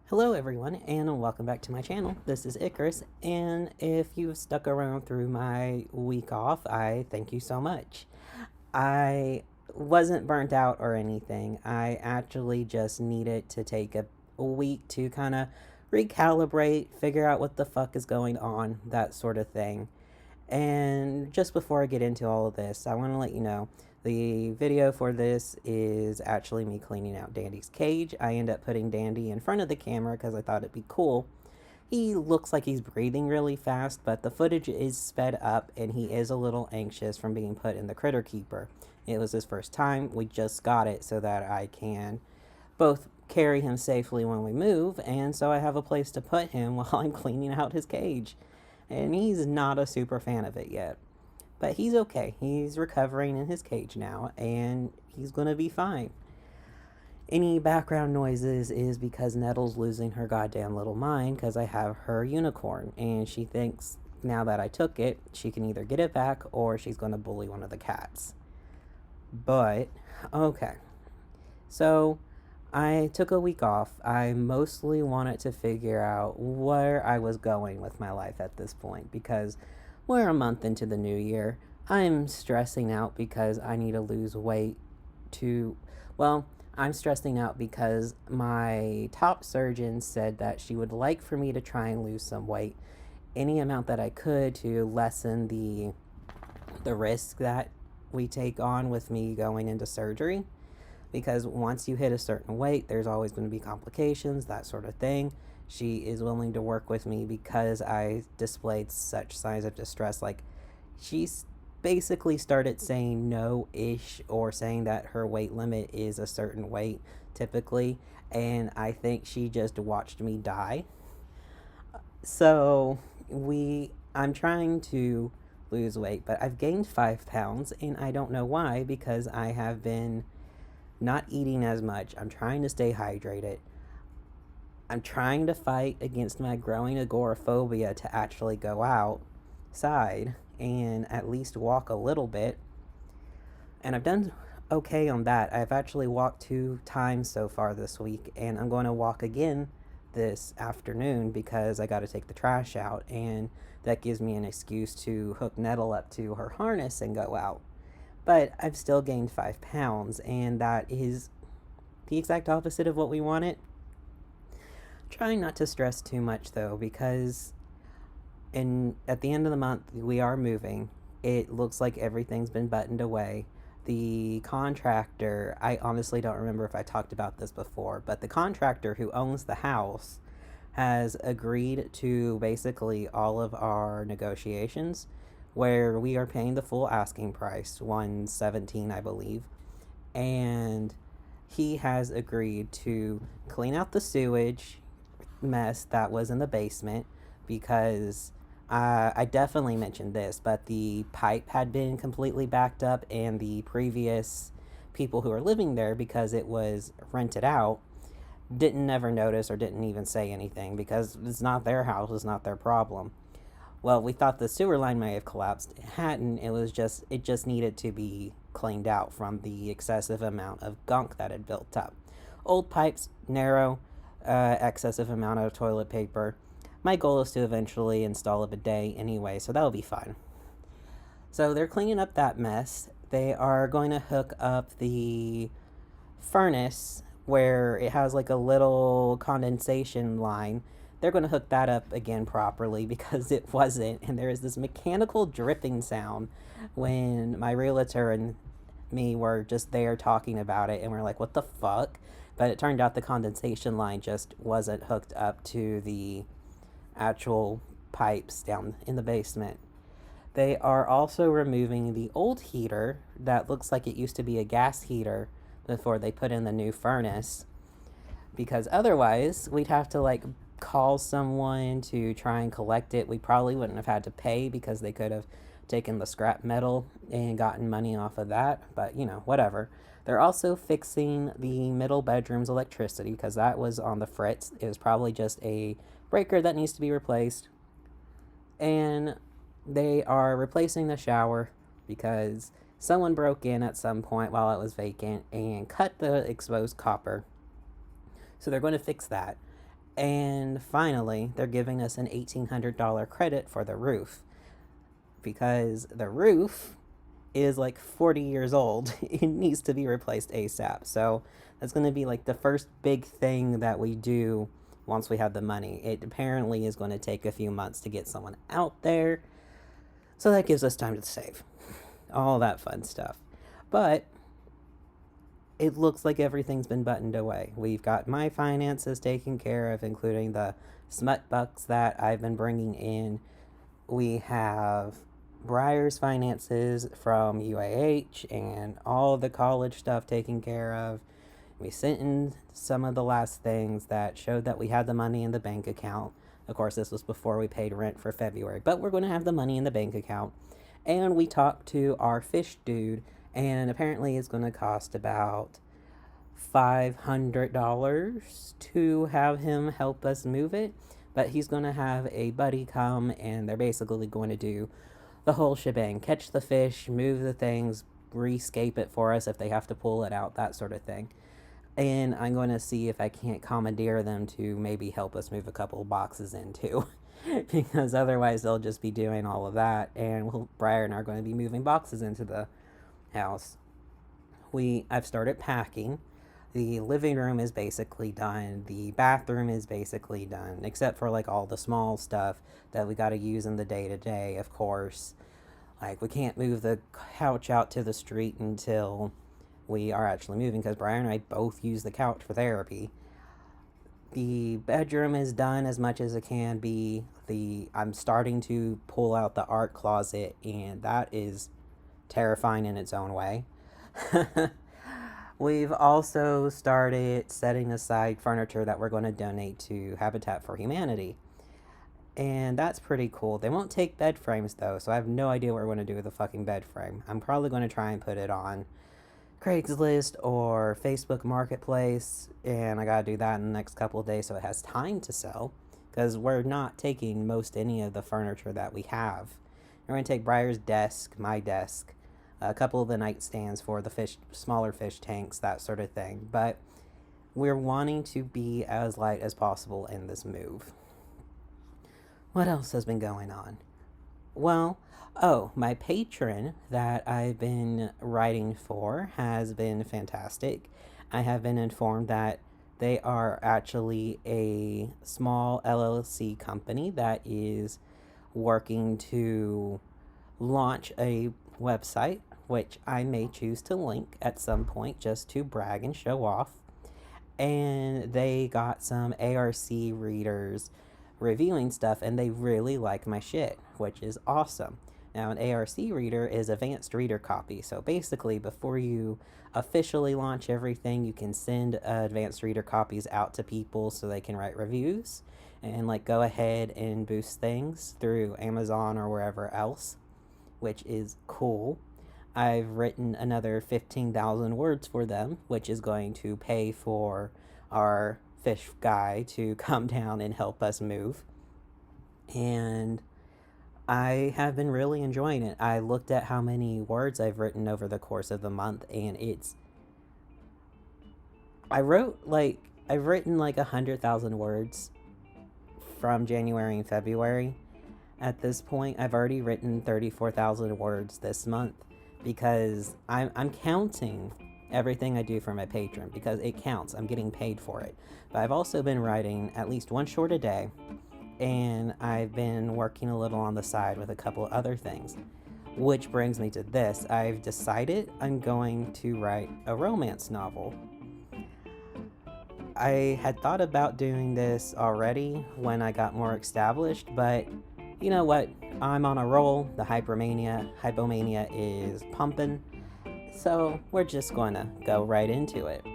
Hello everyone and welcome back to my channel. This is Icarus, and if you've stuck around through my week off, I thank you so much. I wasn't burnt out or anything. I actually just needed to take a week to kind of recalibrate, figure out what the fuck is going on, that sort of thing. And just before I get into all of this, I want to let you know the video for this is actually me cleaning out Dandy's cage. I end up putting Dandy in front of the camera because I thought it'd be cool. He looks like he's breathing really fast, but the footage is sped up and he is a little anxious from being put in the critter keeper. It was his first time. We just got it so that I can both carry him safely when we move, and so I have a place to put him while I'm cleaning out his cage. And he's not a super fan of it yet. But he's okay. He's recovering in his cage now, and he's gonna be fine. Any background noises is because Nettle's losing her goddamn little mind because I have her unicorn, and she thinks now that I took it, she can either get it back or she's gonna bully one of the cats. But, okay. So, I took a week off. I mostly wanted to figure out where I was going with my life at this point because we're a month into the new year. I'm stressing out because I need to lose weight to, well, I'm stressing out because my top surgeon said that she would like for me to try and lose some weight, any amount that I could to lessen the risk that we take on with me going into surgery, because once you hit a certain weight, there's always going to be complications, that sort of thing. She is willing to work with me because I displayed such signs of distress. Like, she's basically started saying no-ish or saying that her weight limit is a certain weight typically, and I think she just watched me die. So I'm trying to lose weight, but I've gained 5 pounds, and I don't know why, because I have been not eating as much. I'm trying to stay hydrated. I'm trying to fight against my growing agoraphobia to actually go outside and at least walk a little bit. And I've done okay on that. I've actually walked 2 times so far this week, and I'm going to walk again this afternoon because I got to take the trash out, and that gives me an excuse to hook Nettle up to her harness and go out. But I've still gained 5 pounds, and that is the exact opposite of what we wanted. Trying not to stress too much though, because at the end of the month we are moving. It looks like everything's been buttoned away. The contractor, I honestly don't remember if I talked about this before, but the contractor who owns the house has agreed to basically all of our negotiations, where we are paying the full asking price, 117 I believe, and he has agreed to clean out the sewage mess that was in the basement, because I definitely mentioned this, but the pipe had been completely backed up, and the previous people who were living there, because it was rented out, didn't never notice or didn't even say anything because it's not their house, it's not their problem. Well, we thought the sewer line may have collapsed. It hadn't. It just needed to be cleaned out from the excessive amount of gunk that had built up. Old pipes, narrow, excessive amount of toilet paper. My goal is to eventually install a bidet anyway, so that'll be fun. So they're cleaning up that mess. They are going to hook up the furnace where it has like a little condensation line. They're going to hook that up again properly because it wasn't, and there is this mechanical dripping sound when my realtor and me were just there talking about it, and we're like, what the fuck? But it turned out the condensation line just wasn't hooked up to the actual pipes down in the basement. They are also removing the old heater that looks like it used to be a gas heater before they put in the new furnace, because otherwise we'd have to like call someone to try and collect it. We probably wouldn't have had to pay because they could have taken the scrap metal and gotten money off of that, but whatever. They're also fixing the middle bedroom's electricity because that was on the fritz. It was probably just a breaker that needs to be replaced. And they are replacing the shower because someone broke in at some point while it was vacant and cut the exposed copper. So they're going to fix that. And finally, they're giving us an $1,800 credit for the roof because the roof is like 40 years old. It needs to be replaced ASAP. So that's going to be like the first big thing that we do once we have the money. It apparently is going to take a few months to get someone out there. So that gives us time to save. All that fun stuff. But it looks like everything's been buttoned away. We've got my finances taken care of, including the smut bucks that I've been bringing in. We have Briar's finances from UAH and all of the college stuff taken care of. We sent in some of the last things that showed that we had the money in the bank account. Of course, this was before we paid rent for February, but we're going to have the money in the bank account. And we talked to our fish dude, and apparently it's going to cost about $500 to have him help us move it. But he's going to have a buddy come, and they're basically going to do the whole shebang. Catch the fish, move the things, rescape it for us if they have to pull it out, that sort of thing. And I'm going to see if I can't commandeer them to maybe help us move a couple boxes in too. Because otherwise they'll just be doing all of that, and Briar and I are going to be moving boxes into the house. I've started packing. The living room is basically done. The bathroom is basically done, except for like all the small stuff that we got to use in the day-to-day, of course. Like, we can't move the couch out to the street until we are actually moving, because Brian and I both use the couch for therapy. The bedroom is done as much as it can be. I'm starting to pull out the art closet, and that is terrifying in its own way. We've also started setting aside furniture that we're going to donate to Habitat for Humanity. And that's pretty cool. They won't take bed frames though, so I have no idea what we're going to do with the fucking bed frame. I'm probably going to try and put it on Craigslist or Facebook Marketplace, and I gotta do that in the next couple of days so it has time to sell, because we're not taking any of the furniture that we have. We're going to take Briar's desk, my desk, a couple of the nightstands for the smaller fish tanks, that sort of thing. But we're wanting to be as light as possible in this move. What else has been going on? Well, my patron that I've been writing for has been fantastic. I have been informed that they are actually a small LLC company that is working to launch a website, which I may choose to link at some point just to brag and show off. And they got some ARC readers reviewing stuff, and they really like my shit, which is awesome. Now, an ARC reader is advanced reader copy. So basically, before you officially launch everything, you can send advanced reader copies out to people so they can write reviews and like go ahead and boost things through Amazon or wherever else, which is cool. I've written another 15,000 words for them, which is going to pay for our fish guy to come down and help us move. And I have been really enjoying it. I looked at how many words I've written over the course of the month, and I've written like 100,000 words from January and February. At this point, I've already written 34,000 words this month, because I'm counting everything I do for my patron, because it counts. I'm getting paid for it. But I've also been writing at least one short a day, and I've been working a little on the side with a couple other things. Which brings me to this. I've decided I'm going to write a romance novel. I had thought about doing this already when I got more established, but you know what? I'm on a roll. The hypomania is pumping. So we're just going to go right into it.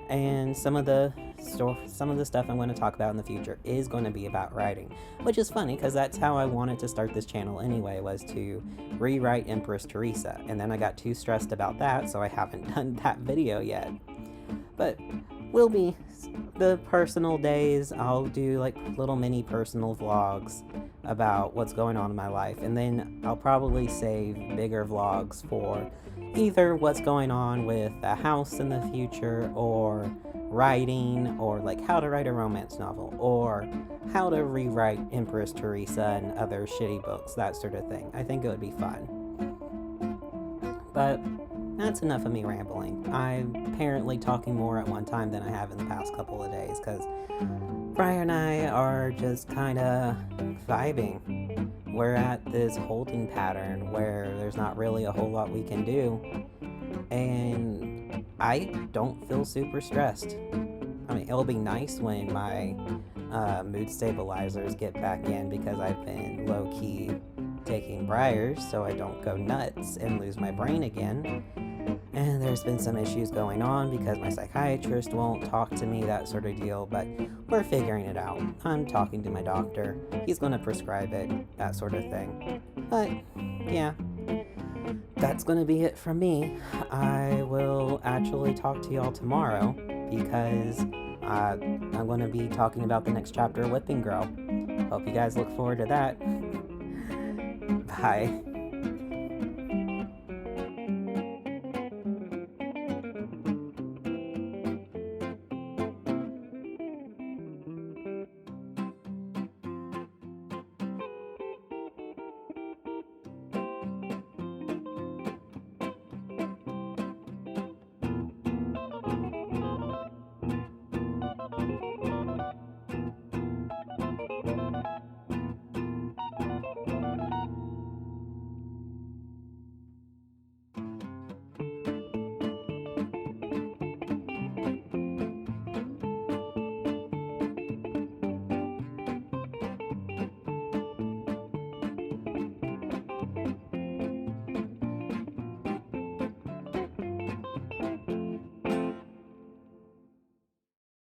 And some of the stuff I'm going to talk about in the future is going to be about writing, which is funny because that's how I wanted to start this channel anyway, was to rewrite Empress Teresa. And then I got too stressed about that, so I haven't done that video yet. But will be the personal days. I'll do like little mini personal vlogs about what's going on in my life, and then I'll probably save bigger vlogs for either what's going on with the house in the future or writing, or like how to write a romance novel, or how to rewrite Empress Teresa and other shitty books, that sort of thing. I think it would be fun. But that's enough of me rambling. I'm apparently talking more at one time than I have in the past couple of days because Briar and I are just kind of vibing. We're at this holding pattern where there's not really a whole lot we can do, and I don't feel super stressed. I mean, it'll be nice when my mood stabilizers get back in because I've been low-key taking Briars so I don't go nuts and lose my brain again. And there's been some issues going on because my psychiatrist won't talk to me, that sort of deal, but we're figuring it out. I'm talking to my doctor. He's going to prescribe it, that sort of thing. But, yeah, that's going to be it from me. I will actually talk to y'all tomorrow because I'm going to be talking about the next chapter of Whipping Girl. Hope you guys look forward to that. Bye.